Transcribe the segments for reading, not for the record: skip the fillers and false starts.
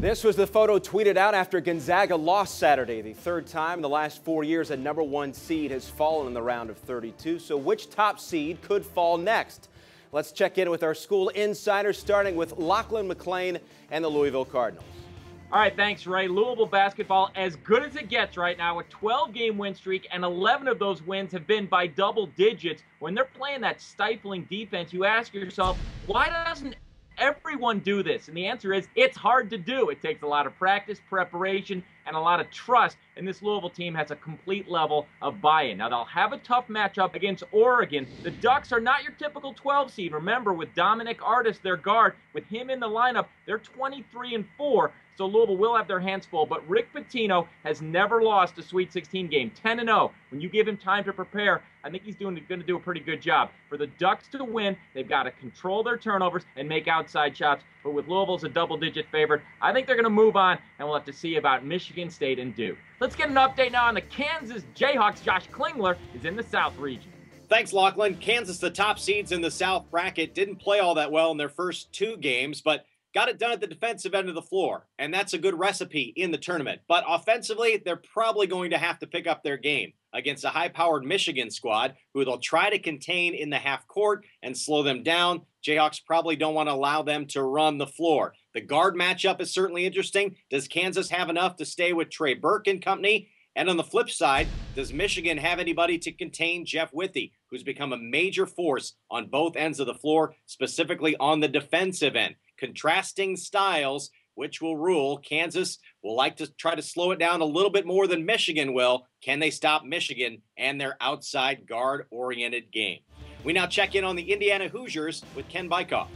This was the photo tweeted out after Gonzaga lost Saturday. The third time in the last 4 years a #1 seed has fallen in the round of 32. So which top seed could fall next? Let's check in with our school insiders, starting with Lachlan McLean and the Louisville Cardinals. All right, thanks, Ray. Louisville basketball as good as it gets right now, a 12-game win streak, and 11 of those wins have been by double digits. When they're playing that stifling defense, you ask yourself, why doesn't everyone do this? And the answer is it's hard to do. It takes a lot of practice, preparation, and a lot of trust. And this Louisville team has a complete level of buy-in. Now, they'll have a tough matchup against Oregon. The Ducks are not your typical 12 seed. Remember, with Dominic Artis, their guard, with him in the lineup, they're 23-4. So Louisville will have their hands full. But Rick Pitino has never lost a Sweet 16 game, 10-0. When you give him time to prepare, I think he's going to do a pretty good job. For the Ducks to win, they've got to control their turnovers and make outside shots. But with Louisville as a double-digit favorite, I think they're going to move on, and we'll have to see about Michigan State and Duke. Let's get an update now on the Kansas Jayhawks. Josh Klingler is in the South region. Thanks, Lachlan. Kansas, the top seeds in the South bracket, didn't play all that well in their first 2 games, but got it done at the defensive end of the floor, and that's a good recipe in the tournament. But offensively, they're probably going to have to pick up their game against a high-powered Michigan squad who they'll try to contain in the half court and slow them down. Jayhawks probably don't want to allow them to run the floor. The guard matchup is certainly interesting. Does Kansas have enough to stay with Trey Burke and company? And on the flip side, does Michigan have anybody to contain Jeff Withey, who's become a major force on both ends of the floor, specifically on the defensive end? Contrasting styles, which will rule. Kansas will like to try to slow it down a little bit more than Michigan will. Can they stop Michigan and their outside guard-oriented game? We now check in on the Indiana Hoosiers with Ken Bykoff.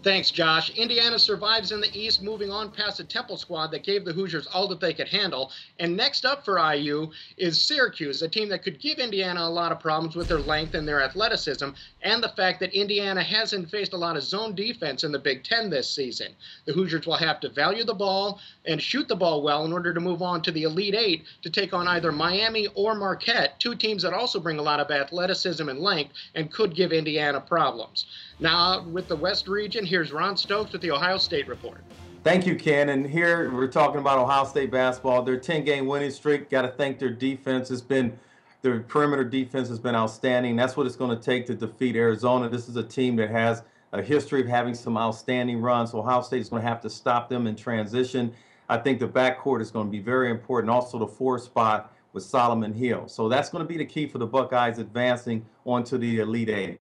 Thanks, Josh. Indiana survives in the East, moving on past the Temple squad that gave the Hoosiers all that they could handle. And next up for IU is Syracuse, a team that could give Indiana a lot of problems with their length and their athleticism, and the fact that Indiana hasn't faced a lot of zone defense in the Big Ten this season. The Hoosiers will have to value the ball and shoot the ball well in order to move on to the Elite Eight to take on either Miami or Marquette, 2 teams that also bring a lot of athleticism and length and could give Indiana problems. Now, with the West region, here's Ron Stokes with the Ohio State Report. Thank you, Ken. And here we're talking about Ohio State basketball. Their 10-game winning streak, got to thank their defense. Their perimeter defense has been outstanding. That's what it's going to take to defeat Arizona. This is a team that has a history of having some outstanding runs. So Ohio State is going to have to stop them in transition. I think the backcourt is going to be very important. Also the 4 spot with Solomon Hill. So that's going to be the key for the Buckeyes advancing onto the Elite Eight.